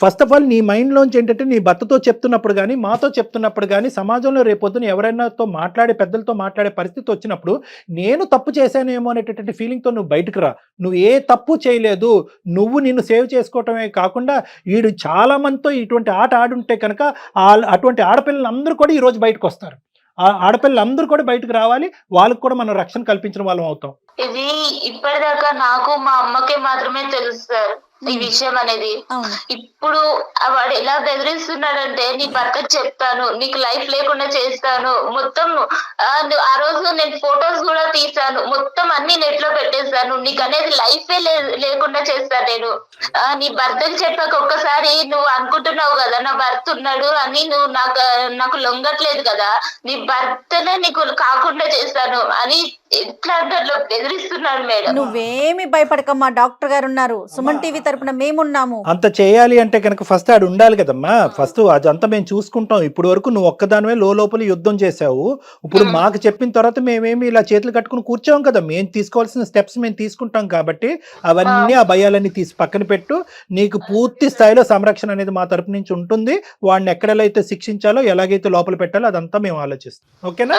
Speaker 4: ఫస్ట్ ఆఫ్ ఆల్ నీ మైండ్లోంచి ఏంటంటే నీ భర్తతో చెప్తున్నప్పుడు కానీ, మాతో చెప్తున్నప్పుడు కానీ, సమాజంలో రేపొద్దున ఎవరైనాతో మాట్లాడే పెద్దలతో మాట్లాడే పరిస్థితి వచ్చినప్పుడు నేను తప్పు చేశానేమో అనేటటువంటి ఫీలింగ్తో నువ్వు బయటకు రా. నువ్వు ఏ తప్పు చేయలేదు. నువ్వు నిన్ను సేవ్ చేసుకోవటమే కాకుండా వీడు చాలా మందితో ఇటువంటి ఆట ఆడుంటే కనుక అటువంటి ఆడపిల్లలందరూ కూడా ఈరోజు బయటకు వస్తారు. ఆ ఆడపిల్లలందరూ కూడా బయటకు రావాలి. వాళ్ళకు కూడా మనం రక్షణ కల్పించిన వాళ్ళం అవుతాం.
Speaker 3: ఇది ఇప్పటిదాకా నాకు మా అమ్మకే మాత్రమే తెలుసు సార్ ఈ విషయం అనేది. ఇప్పుడు వాడు ఎలా బెదిరిస్తున్నాడంటే నీ భర్తకు చెప్తాను, నీకు లైఫ్ లేకుండా చేస్తాను, మొత్తం ఆ రోజు నేను ఫొటోస్ కూడా తీసాను, మొత్తం అన్ని నెట్ లో పెట్టేస్తాను, నీకు అనేది లైఫే లేకుండా చేస్తాను నేను. నీ భర్తకు చెప్పాక ఒక్కసారి నువ్వు అనుకుంటున్నావు కదా నా భర్త ఉన్నాడు అని, నువ్వు నాకు లొంగట్లేదు కదా, నీ భర్తనే నీకు కాకుండా చేస్తాను అని ఎట్లా అంటే బెదిరిస్తున్నాడు మేడం.
Speaker 2: నువ్వేమి భయపడకమ్మా, డాక్టర్ గారు ఉన్నారు, సుమన్ టీవీ తరపున మేమున్నాము.
Speaker 4: అంత చేయాలి అంటే కనుక ఫస్ట్ ఆడు ఉండాలి కదమ్మా. ఫస్ట్ అదంతా మేము చూసుకుంటాం. ఇప్పుడు వరకు నువ్వు ఒక్కదానివే లోపల యుద్ధం చేసావు. ఇప్పుడు మాకు చెప్పిన తర్వాత మేమేమి ఇలా చేతులు కట్టుకుని కూర్చోం కదా. మేము తీసుకోవాల్సిన స్టెప్స్ మేము తీసుకుంటాం. కాబట్టి అవన్నీ ఆ భయాలన్నీ తీసి పక్కన పెట్టు. నీకు పూర్తి స్థాయిలో సంరక్షణ అనేది మా తరపు నుంచి ఉంటుంది. వాడిని ఎక్కడైతే శిక్షించాలో, ఎలాగైతే లోపల పెట్టాలో అదంతా మేము ఆలోచిస్తాం. ఓకేనా?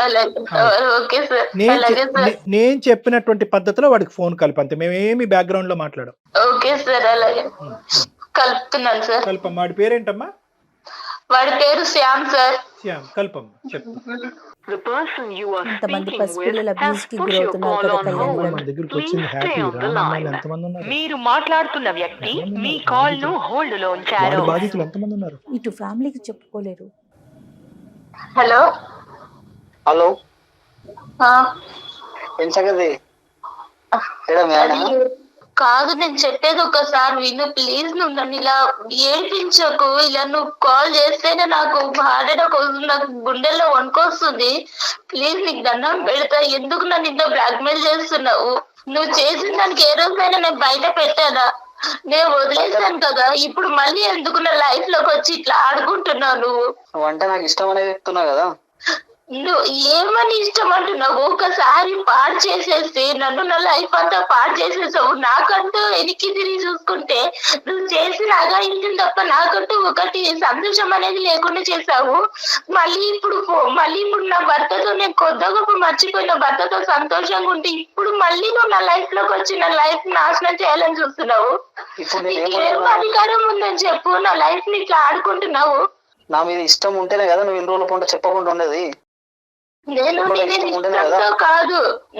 Speaker 4: నేను చెప్పినటువంటి పద్ధతిలో వాడికి ఫోన్ కలిపి, అంతే. మేమేమి బ్యాక్గ్రౌండ్ లో మాట్లాడాం.
Speaker 3: ఓకే సార్, అలాగే కలుపుతున్నాను సార్.
Speaker 4: కల్పమ్మ. వాడి పేరేంటమ్మా?
Speaker 3: వాడి పేరు శ్యామ్ సార్.
Speaker 4: శ్యామ్. కల్పమ్మ చెప్పు.
Speaker 2: ఇంతమంది పసిపిల్లల అబ్యూస్ కి గురవుతున్నారు కదా కళ్యాణ్ గారు.
Speaker 4: మన దగ్గరికి వచ్చింది హ్యాపీ. ఎంతమంది ఉన్నారు?
Speaker 5: మీరు మాట్లాడుతున్న వ్యక్తి మీ కాల్ ను హోల్డ్ లో ఉంచారు.
Speaker 4: బాధితులు ఎంతమంది ఉన్నారు?
Speaker 2: ఇటు ఫ్యామిలీకి చెప్పుకోలేరు.
Speaker 3: హలో
Speaker 6: హలో ఏం సంగతి?
Speaker 3: కాదు, నేను చెప్పేది ఒకసారి విను ప్లీజ్. నువ్వు నన్ను ఇలా ఏడిపించకు. ఇలా నువ్వు కాల్ చేస్తేనే నాకు హార్ట్ అటాక్ వస్తుంది, నాకు గుండెల్లో వణుకొస్తుంది. ప్లీజ్ నీకు దండం పెడతా. ఎందుకు నన్ను ఇంత బ్లాక్మెయిల్ చేస్తున్నావు? నువ్వు చేసిన దానికి ఏ రోజైనా నేను బయట పెట్టానా? నేను వదిలేసాను కదా, ఇప్పుడు మళ్ళీ ఎందుకు నా లైఫ్ లోకి వచ్చి ఇట్లా ఆడుకుంటున్నావు?
Speaker 6: నువ్వు అంటే నాకు ఇష్టం అనేది చెప్తున్నావు కదా.
Speaker 3: నువ్వు ఏమని ఇష్టం అంటున్నావు? ఒకసారి పాడు చేసేసి నన్ను నా లైఫ్ అంతా పాడు చేసేసావు. నాకంటూ వెనక్కి తిరిగి చూసుకుంటే నువ్వు చేసిన అగాయించిన తప్ప నాకంటూ ఒకటి సంతోషం అనేది లేకుండా చేసావు. మళ్ళీ ఇప్పుడు నా భర్తతో నేను కొత్త గొప్ప మర్చిపోయిన భర్తతో సంతోషంగా ఉంటే ఇప్పుడు మళ్ళీ నువ్వు నా లైఫ్ లోకి వచ్చి నా లైఫ్ నాశనం చేయాలని చూస్తున్నావు. ఏం అధికారం ఉందని చెప్పు నా లైఫ్ ని ఇట్లా ఆడుకుంటున్నావు?
Speaker 6: నా మీద ఇష్టం ఉంటేనే కదా నువ్వు ఇన్ని రోజుల పంట చెప్పకుండా ఉండేది.
Speaker 3: నేను ఇష్టంతో కాదు,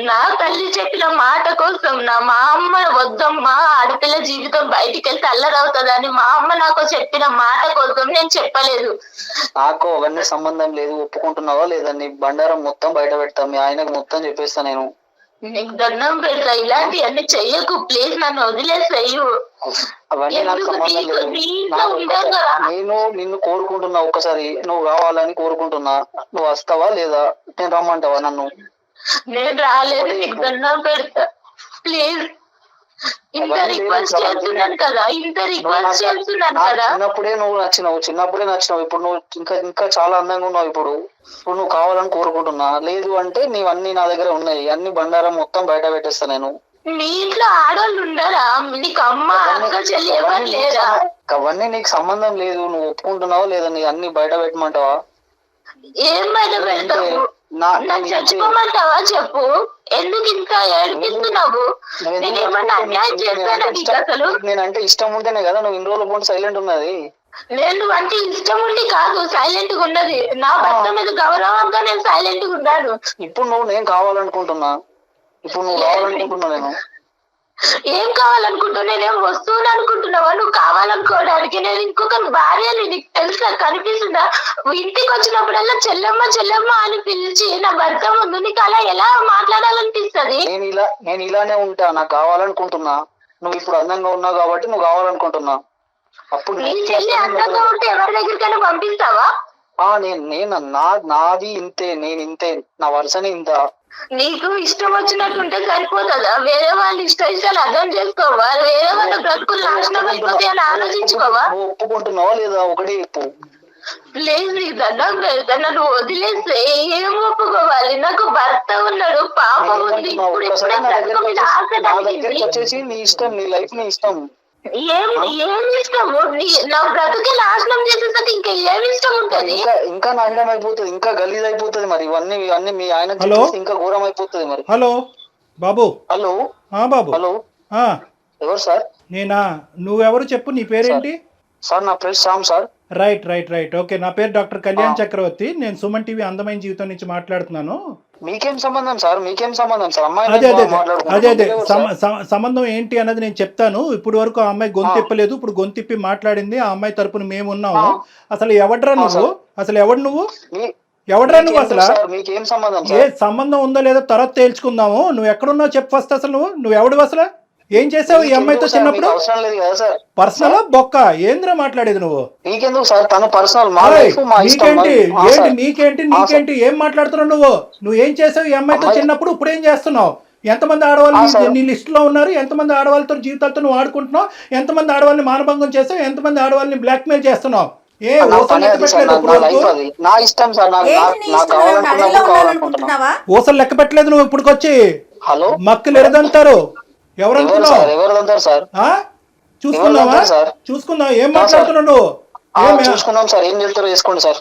Speaker 3: నా తల్లి చెప్పిన మాట కోసం. మా అమ్మ వద్దమ్మా ఆడపిల్ల జీవితం బయటికి వెళ్తే అల్లరవుతుందని మా అమ్మ నాకు చెప్పిన మాట కోసం నేను చెప్పలేదు.
Speaker 6: నాకు అవన్నీ సంబంధం లేదు. ఒప్పుకుంటున్నావా లేదా? నీ బండారం మొత్తం బయట పెడతా, మీ ఆయనకు మొత్తం చెప్పేస్తా. నేను
Speaker 3: నీకు దండం పెడతా, ఇలాంటి అన్ని చెయ్యకు ప్లీజ్, నన్ను వదిలేసాయి.
Speaker 6: అవన్నీ నాకు సంబంధం లేదు. నేను నిన్ను కోరుకుంటున్నా, ఒక్కసారి నువ్వు కావాలని కోరుకుంటున్నా. నువ్వు వస్తావా లేదా? నేను రమ్మంటావా నన్ను?
Speaker 3: నేను రాలేదు. నీకు దండం పెడతా ప్లీజ్. ఇంత రిక్వెస్ట్ చేస్తున్నాను కదా,
Speaker 6: చిన్నప్పుడే నువ్వు నచ్చినావు. ఇప్పుడు నువ్వు ఇంకా చాలా అందంగా ఉన్నావు. ఇప్పుడు నువ్వు కావాలని కోరుకుంటున్నా. లేదు అంటే నీవన్నీ నా దగ్గర ఉన్నాయి, అన్ని బండారం మొత్తం బయట పెట్టేస్తా నేను.
Speaker 3: మీ ఇంట్లో ఆడవాళ్ళు ఉండరా? నీకు అమ్మ అక్క చెల్లి ఎవరు లేరా?
Speaker 6: అవన్నీ నీకు సంబంధం లేదు. నువ్వు ఒప్పుకుంటున్నావా లేదా? నీ అన్ని బయట పెట్టమంటావా?
Speaker 3: ఏం బయట పెడతావు? నాకు చచ్చిపోమంటావా చెప్పు? ఎందుకు ఇంకా ఏడిపిస్తున్నావు? నేనేమన్నా అన్యాయం చేస్తానా నీకు అసలు?
Speaker 6: నేనంటే ఇష్టం ఉంటేనే కదా నువ్వు ఇన్ని రోజుల పాటు సైలెంట్ ఉన్నది.
Speaker 3: నేను అంటే ఇష్టం ఉండి కాదు సైలెంట్ గా ఉన్నది. నా భర్త మీద గౌరవంగా నేను సైలెంట్ గా ఉన్నాను.
Speaker 6: ఇప్పుడు నేను కావాలనుకుంటున్నా. నేను
Speaker 3: ఏం కావాలనుకుంటున్నా? నేనేం వస్తువులు అనుకుంటున్నావా నువ్వు కావాలనుకోవడానికి? నేను ఇంకొక భార్యని నీకు తెలుసా? కనిపిస్తుందా? ఇంటికి వచ్చినప్పుడల్లా చెల్లెమ్మ అని పిలిచి నా భర్త ముందు నీకు అలా ఎలా మాట్లాడాలనిపిస్తుంది?
Speaker 6: నేను ఇలానే ఉంటా. నాకు కావాలనుకుంటున్నా. నువ్వు ఇప్పుడు అందంగా ఉన్నావు కాబట్టి నువ్వు కావాలనుకుంటున్నా. అప్పుడు
Speaker 3: నీ చెల్లి అందంగా ఉంటే ఎవరి దగ్గరికైనా పంపిస్తావా?
Speaker 6: నేను నాది ఇంతే, నేను ఇంతే, నా వరుసని ఇంత.
Speaker 3: నీకు ఇష్టం వచ్చినట్టుంటే సరిపోతుందా? వేరే వాళ్ళు ఇష్టాలు అర్థం చేసుకోవా? వేరే వాళ్ళ బ్రతుకులు నాశనం అయిపోతే అని ఆలోచించుకోవా?
Speaker 6: ఒప్పుకుంటున్నావా లేదా? ఒకటి చెప్పు.
Speaker 3: లేదు నీకు దండం పెడతా. నన్ను వదిలేస్తే ఏం ఒప్పుకోవాలి? నాకు భర్త ఉన్నాడు, పాప ఉంది.
Speaker 6: వచ్చేసి నీ ఇష్టం, నీ లైఫ్ నీ ఇష్టం.
Speaker 3: ఏమి ఇష్టము? నా బ్రతుకే నాశనం చేసేసరికి ఇంకా ఏమి ఇష్టం ఉంటుంది?
Speaker 6: ఇంకా నాశనం అయిపోతుంది, ఇంకా గలీజ్ అయిపోతుంది. మరి ఇవన్నీ మీ ఆయన ఇంకా ఘోరం అయిపోతుంది. మరి
Speaker 4: హలో బాబు.
Speaker 6: హలో
Speaker 4: బాబు.
Speaker 6: హలో ఎవరు సార్?
Speaker 4: నేనా? నువ్వెవరు చెప్పు, నీ పేరేంటి?
Speaker 6: సార్ నా పేరు శ్యామ్ సార్.
Speaker 4: రైట్. ఓకే, నా పేరు డాక్టర్ కళ్యాణ్ చక్రవర్తి. నేను సుమన్ టీవీ అందమైన జీవితం నుంచి మాట్లాడుతున్నాను.
Speaker 6: మీకేం సంబంధం సార్? అమ్మాయి
Speaker 4: అదే సంబంధం ఏంటి అన్నది నేను చెప్తాను. ఇప్పుడు వరకు ఆ అమ్మాయి గొంతిప్పలేదు, ఇప్పుడు గొంతిప్పి మాట్లాడింది. ఆ అమ్మాయి తరపున మేము ఉన్నాము. అసలు ఎవడ్రా నువ్వు? ఎవడ్రా నువ్వు అసలు?
Speaker 6: మీకేం సంబంధం?
Speaker 4: ఏ సంబంధం ఉందో లేదో తర్వాత తేల్చుకుందాము. నువ్వు ఎక్కడున్నావు చెప్పు ఫస్ట్. అసలు నువ్వు ఎవడు? అసలు ఏం చేసావు ఈ అమ్మాయితో చిన్నప్పుడు?
Speaker 6: అవసరం లేదు కదా సార్.
Speaker 4: పర్సనల్ బొక్క ఏంద్రా మాట్లాడేది నువ్వు?
Speaker 6: నీకెందుకు సార్? తను పర్సనల్.
Speaker 4: నీకేంటి ఏం మాట్లాడుతున్నావు నువ్వు? నువ్వు ఏం చేసావు ఈ అమ్మాయితో చిన్నప్పుడు? ఇప్పుడు ఏం చేస్తున్నావు? ఎంతమంది ఆడవాళ్ళు నీ లిస్ట్ లో ఉన్నారు? ఎంతమంది ఆడవాళ్ళతో జీవితాలతో నువ్వు ఆడుకుంటున్నావు? ఎంతమంది ఆడవాళ్ళని మానభంగం చేస్తావు? ఎంతమంది ఆడవాళ్ళని బ్లాక్ మెయిల్ చేస్తున్నావు? ఊసలు లెక్క పెట్టలేదు నువ్వు ఇప్పుడుకొచ్చి.
Speaker 6: హలో
Speaker 4: మక్కులు ఎరదంటారు. ఎవరంటున్నావు? చూసుకుందాం. ఏం మాట్లాడుతున్నావు నువ్వు?
Speaker 6: చూసుకుందాం సార్. ఏం చేస్తారో చేసుకోండి సార్.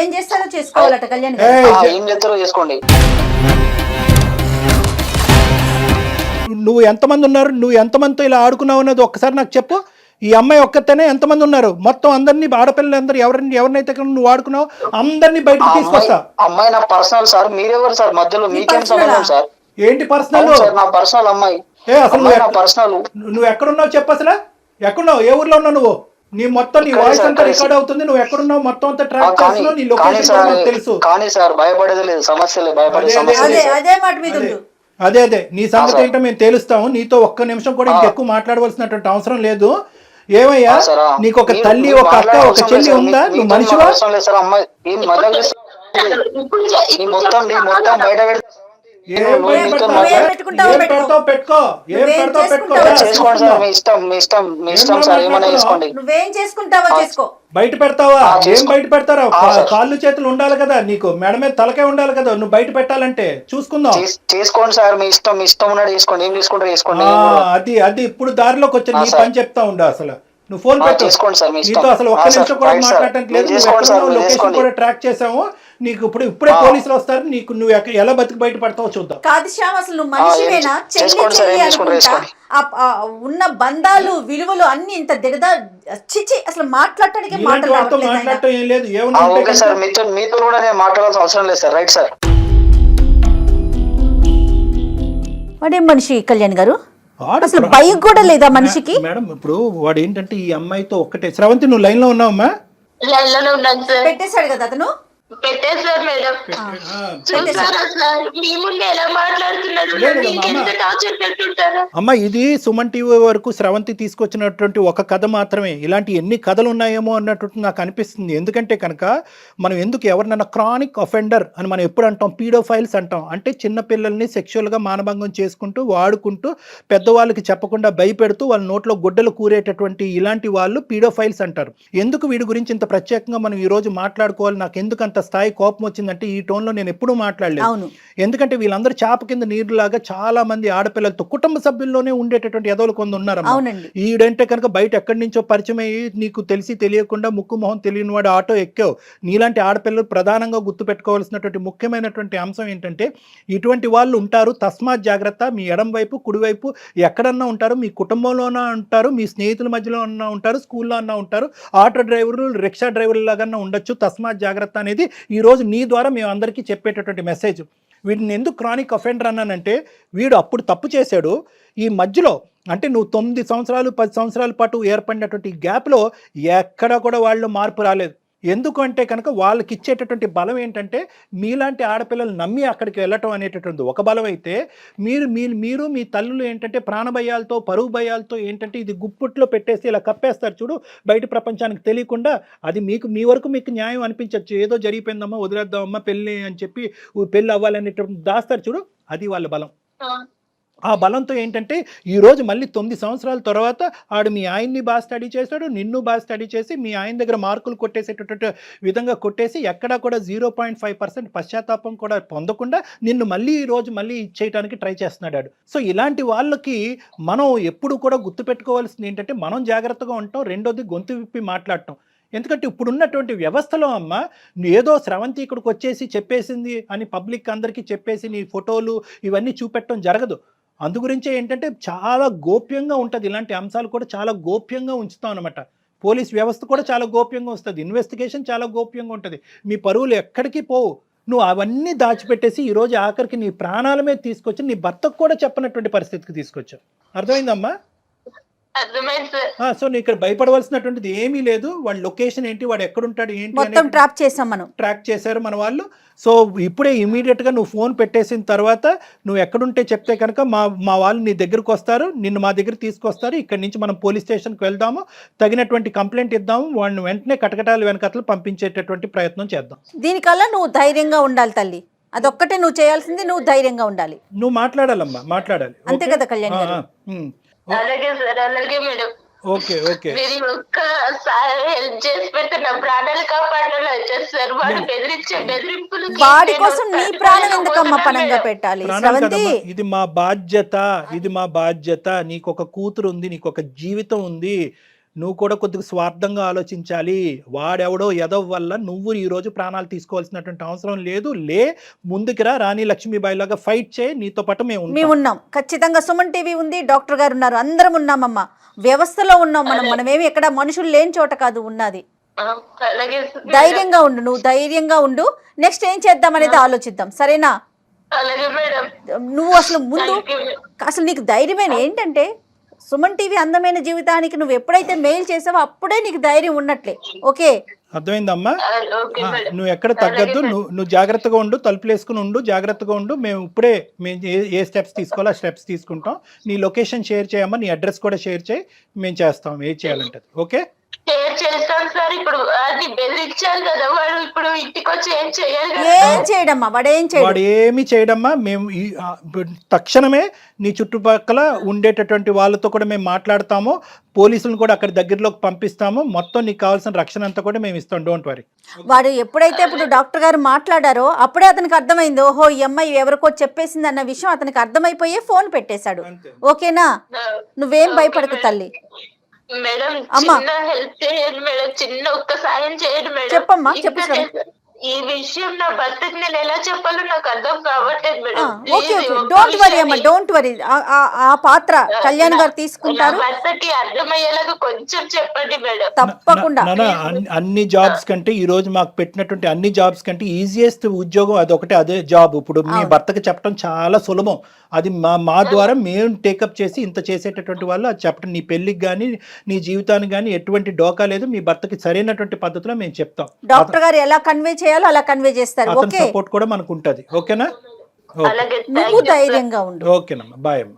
Speaker 2: ఏం చేస్తారో చేసుకోవాలట కళ్యాణ్.
Speaker 6: ఏం చేస్తారో చేసుకోండి.
Speaker 4: నువ్వు ఎంతమంది ఉన్నారు? నువ్వు ఎంతమందితో ఇలా ఆడుకున్నావు అన్నది ఒక్కసారి నాకు చెప్పు. ఈ అమ్మాయి ఒక్కతేనే ఎంతమంది ఉన్నారు? మొత్తం అందరినీ ఆడపిల్లలందరూ ఎవరినైతే నువ్వు ఆడుకున్నావు అందరినీ బయటకు తీసుకొస్తా.
Speaker 6: అమ్మాయి నా పర్సనల్ సార్. మీరెవరు సార్ మధ్యలో? మీకేం సంబంధం సార్?
Speaker 4: ఏంటి పర్సనల్?
Speaker 6: నా పర్సనల్ అమ్మాయి.
Speaker 4: నువ్వు ఎక్కడున్నావు చెప్పు అసలు. ఎక్కడున్నావు? ఏ ఊర్లో ఉన్నావు నువ్వు? నీ వాయిస్ అంతా రికార్డ్ అవుతుంది. నువ్వు ఎక్కడున్నావు మొత్తం అంతా ట్రాక్ చేస్తున్నావు. నీ లొకేషన్ తెలుసు.
Speaker 6: కానీ సార్ భయపడేది లేదు. సమస్యలే భయపడే సమస్య.
Speaker 4: అదే నీ సంగతి ఏంటో మేము తేలుస్తాము. నీతో ఒక్క నిమిషం కూడా ఇంకెక్కువ మాట్లాడవలసినటువంటి అవసరం లేదు. ఏమయ్యా, నీకు ఒక తల్లి, ఒక అక్క, ఒక చెల్లి ఉందా? నువ్వు మనిషివా? పెట్టుకో. బయట పెడతావా? ఏం బయట పెడతారా? కాళ్ళు చేతులు ఉండాలి కదా నీకు, మెడ మీద తలకే ఉండాలి కదా నువ్వు బయట పెట్టాలంటే. చూసుకుందాం.
Speaker 6: చేసుకోండి సార్. మీ ఇష్టం ఉన్నట్టు చేసుకోండి. ఏం చేసుకుంటారు చేసుకోండి.
Speaker 4: అది ఇప్పుడు దారిలోకి వచ్చి నీ పని చెప్తా ఉండు. అసలు నువ్వు ఫోన్
Speaker 6: చేసుకోండి సార్.
Speaker 4: నీతో అసలు ఒక్క నిమిషం కూడా మాట్లాడటం లేదు. లొకేషన్ కూడా ట్రాక్ చేసాము. నీకు ఇప్పుడే పోలీసులు వస్తారు. నువ్వు ఎలా బతికి బయట పడతావో చూద్దాం.
Speaker 2: కాదు శ్యామ్, అసలు నువ్వు మనిషివేనా? ఉన్న బంధాలు విలువలు అన్ని ఇంత దిగదా? చిచి, అసలు మాట్లాడటానికి
Speaker 4: మాట్లాడటం ఏం లేదు.
Speaker 6: మీతో కూడా నేను మాట్లాడాల్సిన అవసరం లేదు సార్. Right sir.
Speaker 2: వాడేం మనిషి కళ్యాణ్ గారు? అసలు బైక్ కూడా లేదా మనిషికి?
Speaker 4: మేడం ఇప్పుడు వాడు ఏంటంటే ఈ అమ్మాయితో ఒక్కటే. శ్రవంతి నువ్వు లైన్ లో ఉన్నావమ్మా?
Speaker 2: పెట్టేశాడు కదా అతను.
Speaker 3: పెట్టేశారు మేడం. చూసారా సార్ మీ ముందు ఎలా మాట్లాడుతున్నాడు,
Speaker 4: లేదు,
Speaker 3: ఇంకెంత టార్చర్ పెట్టుంటారా?
Speaker 4: అమ్మ ఇది సుమన్ టీవీ వరకు స్రవంతి తీసుకొచ్చినటువంటి ఒక కథ మాత్రమే. ఇలాంటి ఎన్ని కథలు ఉన్నాయేమో అన్నట్టు నాకు అనిపిస్తుంది. ఎందుకంటే కనుక మనం ఎందుకు ఎవరినైనా క్రానిక్ అఫెండర్ అని మనం ఎప్పుడు అంటాం, పీడోఫైల్స్ అంటాం. అంటే చిన్నపిల్లల్ని సెక్షువల్గా మానభంగం చేసుకుంటూ వాడుకుంటూ పెద్దవాళ్ళకి చెప్పకుండా భయపెడుతూ వాళ్ళ నోట్లో గుడ్డలు కూరేటటువంటి ఇలాంటి వాళ్ళు పీడోఫైల్స్ అంటారు. ఎందుకు వీడి గురించి ఇంత ప్రత్యేకంగా మనం ఈ రోజు మాట్లాడుకోవాలి, నాకు ఎందుకు అంత స్థాయి కోపం వచ్చిందంటే ఈ టోన్లో నేను ఎప్పుడూ మాట్లాడలేదు. ఎందుకంటే వీళ్ళందరూ చాప కింద నీరులాగా చాలా మంది ఆడపిల్లలతో కుటుంబ సభ్యుల్లోనే ఉండేటటువంటి ఎదవలు కొంత ఉన్నారమ్మా. ఈడంటే కనుక బయట ఎక్కడి నుంచో పరిచయం అయ్యి నీకు తెలిసి తెలియకుండా ముక్కు మొహం తెలియని వాడు ఆటో ఎక్కావు. నీలాంటి ఆడపిల్లలు ప్రధానంగా గుర్తుపెట్టుకోవాల్సినటువంటి ముఖ్యమైనటువంటి అంశం ఏంటంటే ఇటువంటి వాళ్ళు ఉంటారు, తస్మాత్ జాగ్రత్త. మీ ఎడం వైపు కుడివైపు ఎక్కడన్నా ఉంటారు, మీ కుటుంబంలోనే ఉంటారు, మీ స్నేహితుల మధ్యలో అన్నా ఉంటారు, స్కూల్లో అన్నా ఉంటారు, ఆటో డ్రైవర్లు రిక్షా డ్రైవర్లు లాగా ఉండొచ్చు. తస్మాత్ జాగ్రత్త అనేది ఈరోజు నీ ద్వారా మేము అందరికీ చెప్పేటటువంటి మెసేజ్. వీటిని ఎందుకు క్రానిక్ అఫెండర్ అన్నానంటే వీడు అప్పుడు తప్పు చేశాడు. ఈ మధ్యలో అంటే నువ్వు 9 సంవత్సరాలు 10 సంవత్సరాల పాటు ఏర్పడినటువంటి గ్యాప్లో ఎక్కడ కూడా వాళ్ళు మార్పు రాలేదు. ఎందుకు అంటే కనుక వాళ్ళకి ఇచ్చేటటువంటి బలం ఏంటంటే మీలాంటి ఆడపిల్లలు నమ్మి అక్కడికి వెళ్ళటం అనేటటువంటి ఒక బలం అయితే మీరు మీ తల్లులు ఏంటంటే ప్రాణభయాలతో పరువు భయాలతో ఏంటంటే ఇది గుప్పుట్లో పెట్టేసి ఇలా కప్పేస్తారు చూడు, బయట ప్రపంచానికి తెలియకుండా. అది మీ వరకు మీకు న్యాయం అనిపించవచ్చు, ఏదో జరిగిపోయిందమ్మా వదిలేద్దామమ్మా పెళ్ళి అని చెప్పి పెళ్ళి అవ్వాలనేటటువంటి దాస్తారు చూడు, అది వాళ్ళ బలం. ఆ బలంతో ఏంటంటే ఈరోజు మళ్ళీ 9 సంవత్సరాల తర్వాత ఆడు మీ ఆయన్ని బాగా స్టడీ చేశాడు, నిన్ను బాగా స్టడీ చేసి మీ ఆయన దగ్గర మార్కులు కొట్టేసేటటువంటి విధంగా కొట్టేసి ఎక్కడా కూడా 0.5% పశ్చాత్తాపం కూడా పొందకుండా నిన్ను మళ్ళీ ఈరోజు మళ్ళీ ఇచ్చేయడానికి ట్రై చేస్తున్నాడు. సో ఇలాంటి వాళ్ళకి మనం ఎప్పుడు కూడా గుర్తుపెట్టుకోవాల్సింది ఏంటంటే మనం జాగ్రత్తగా ఉంటాం, రెండోది గొంతు విప్పి మాట్లాడటం. ఎందుకంటే ఇప్పుడున్నటువంటి వ్యవస్థలో అమ్మ ఏదో స్రవంతి ఇక్కడికి వచ్చేసి చెప్పేసింది అని పబ్లిక్ అందరికీ చెప్పేసి నీ ఫోటోలు ఇవన్నీ చూపెట్టడం జరగదు. అందు గురించే ఏంటంటే చాలా గోప్యంగా ఉంటుంది, ఇలాంటి అంశాలు కూడా చాలా గోప్యంగా ఉంచుతాం అనమాట. పోలీస్ వ్యవస్థ కూడా చాలా గోప్యంగా వస్తుంది, ఇన్వెస్టిగేషన్ చాలా గోప్యంగా ఉంటుంది. మీ పరువులు ఎక్కడికి పోవు. నువ్వు అవన్నీ దాచిపెట్టేసి ఈరోజు ఆఖరికి నీ ప్రాణాల మీద తీసుకొచ్చి నీ భర్తకు కూడా చెప్పనటువంటి పరిస్థితికి తీసుకొచ్చావు. అర్థమైందమ్మా? సో నీ ఇక్కడ భయపడవలసినటువంటిది ఏమీ లేదు. వాడి లొకేషన్ ఏంటి, వాడు ఎక్కడుంటాడు ఏంటి
Speaker 2: మొత్తం ట్రాక్
Speaker 4: చేశారు మన వాళ్ళు. సో ఇప్పుడే ఇమీడియట్గా నువ్వు ఫోన్ పెట్టేసిన తర్వాత నువ్వు ఎక్కడుంటే చెప్తే కనుక మా వాళ్ళు నీ దగ్గరకు వస్తారు, నిన్ను మా దగ్గర తీసుకొస్తారు. ఇక్కడి నుంచి మనం పోలీస్ స్టేషన్కి వెళ్దాము, తగినటువంటి కంప్లైంట్ ఇద్దాము, వాళ్ళని వెంటనే కటకటాలు వెనకతలు పంపించేటటువంటి ప్రయత్నం చేద్దాం.
Speaker 2: దీనికల్లా నువ్వు ధైర్యంగా ఉండాలి తల్లి, అదొక్కటే నువ్వు చేయాల్సింది. నువ్వు ధైర్యంగా ఉండాలి,
Speaker 4: నువ్వు మాట్లాడాలమ్మా, మాట్లాడాలి.
Speaker 2: అంతే కదా కళ్యాణ్ గారు?
Speaker 3: అలాగే సార్, అలాగే మేడం.
Speaker 4: ఓకే
Speaker 3: మీరు ఒక్కసారి హెల్ప్ చేసి పెడితే నా ప్రాణాలు కాపాడాలి సార్. వాడు బెదిరింపులు
Speaker 2: వాడి కోసం నీ ప్రాణం ఎందుకమ్మా పనంగా పెట్టాలి?
Speaker 4: ఇది మా బాధ్యత. నీకు ఒక కూతురు ఉంది, నీకు ఒక జీవితం ఉంది. నువ్వు కూడా కొద్దిగా స్వార్థంగా ఆలోచించాలి. వాడెవడో ఎదవ వల్ల నువ్వు ఈరోజు ప్రాణాలు తీసుకోవాల్సినటువంటి అవసరం లేదు. ముందుకురా, రాణి లక్ష్మీబాయి లాగా ఫైట్ చేయి, నీతో పాటు మేము
Speaker 2: ఉన్నాం. ఖచ్చితంగా సుమన్ టీవీ ఉంది, డాక్టర్ గారు ఉన్నారు, అందరం ఉన్నామమ్మా. వ్యవస్థలో ఉన్నాం మనమేమి ఎక్కడ మనుషులు లేని చోట కాదు ఉన్నది. ధైర్యంగా ఉండు, నువ్వు ధైర్యంగా ఉండు. నెక్స్ట్ ఏం చేద్దాం అనేది ఆలోచిద్దాం, సరేనా? నువ్వు అసలు ముందు అసలు నీకు ధైర్యమైన ఏంటంటే సుమన్ టీవీ అందమైన జీవితానికి నువ్వు ఎప్పుడైతే మెయిల్ చేసావో అప్పుడే నీకు ధైర్యం ఉన్నట్లే. ఓకే,
Speaker 4: అర్థమైందమ్మా? నువ్వు ఎక్కడ తగ్గద్దు, నువ్వు జాగ్రత్తగా ఉండు, తలుపులు వేసుకుని ఉండు, జాగ్రత్తగా ఉండు. మేము ఇప్పుడే ఏ స్టెప్స్ తీసుకోవాలో ఆ స్టెప్స్ తీసుకుంటాం. నీ లొకేషన్ షేర్ చేయమ్మా, నీ అడ్రస్ కూడా షేర్ చేయి, మేము చేస్తాం ఏం చేయాలంటే. ఓకే
Speaker 3: చేస్తాను సార్. ఇప్పుడు అది బెదిరించాలి కదా, వాడు ఇప్పుడు ఇంటికి వచ్చి ఏం చేయాలి?
Speaker 2: ఏం చేయడమ్మా,
Speaker 4: వాడు ఏమి చేయడమ్మా. మేము తక్షణమే నీ చుట్టుపక్కల ఉండేటటువంటి వాళ్ళతో కూడా మేము మాట్లాడతాము, పోలీసులను కూడా అక్కడ దగ్గరలోకి పంపిస్తాము. మొత్తం నీకు కావాల్సిన రక్షణ అంతా కూడా మేము ఇస్తాం, డోంట్ వరీ.
Speaker 2: వాడు ఎప్పుడైతే ఇప్పుడు డాక్టర్ గారు మాట్లాడారో అప్పుడే అతనికి అర్థమైంది, ఓహో ఈ అమ్మాయి ఎవరికో చెప్పేసింది అన్న విషయం అతనికి అర్థమైపోయే ఫోన్ పెట్టేశాడు. ఓకేనా? నువ్వేం భయపడకు తల్లి.
Speaker 3: మేడం చిన్న హెల్ప్ చేయండి మేడం, చిన్న ఒక్క సాయం చేయండి మేడం.
Speaker 2: చెప్పమ్మా, చెప్పు.
Speaker 3: ఈ విషయం నా భర్తకి నేను ఎలా చెప్పాలో నాకు అర్థం కావట్లేదు మేడం.
Speaker 2: డోంట్ వరీ అమ్మా, డోంట్ వరీ. ఆ పాత్ర కళ్యాణ్ గారు తీసుకుంటారు.
Speaker 3: భర్తకి అర్థమయ్యేలాగా కొంచెం చెప్పండి మేడం.
Speaker 2: తప్పకుండా.
Speaker 4: అన్ని జాబ్స్ కంటే ఈ రోజు మాకు పెట్టినటువంటి అన్ని జాబ్స్ కంటే ఈజియెస్ట్ ఉద్యోగం అదొకటే, అదే జాబ్. ఇప్పుడు మీ భర్తకి చెప్పడం చాలా సులభం. అది మా ద్వారా మేము టేకప్ చేసి ఇంత చేసేటటువంటి వాళ్ళు అది చెప్పడం, నీ పెళ్లికి కానీ నీ జీవితానికి కానీ ఎటువంటి డోకా లేదు, మీ భర్తకి సరైనటువంటి పద్ధతిలో మేము చెప్తాం.
Speaker 2: డాక్టర్ గారు ఎలా కన్వే చేయాలో అలా కన్వే చేస్తారు.
Speaker 4: అతని
Speaker 2: ఓకే,
Speaker 4: సపోర్ట్ కూడా మనకు ఉంటుంది. ఓకేనా?
Speaker 3: అలాగే
Speaker 2: నువ్వు ధైర్యంగా ఉండు.
Speaker 4: ఓకేనమ్మా, బాయ్ అమ్మా.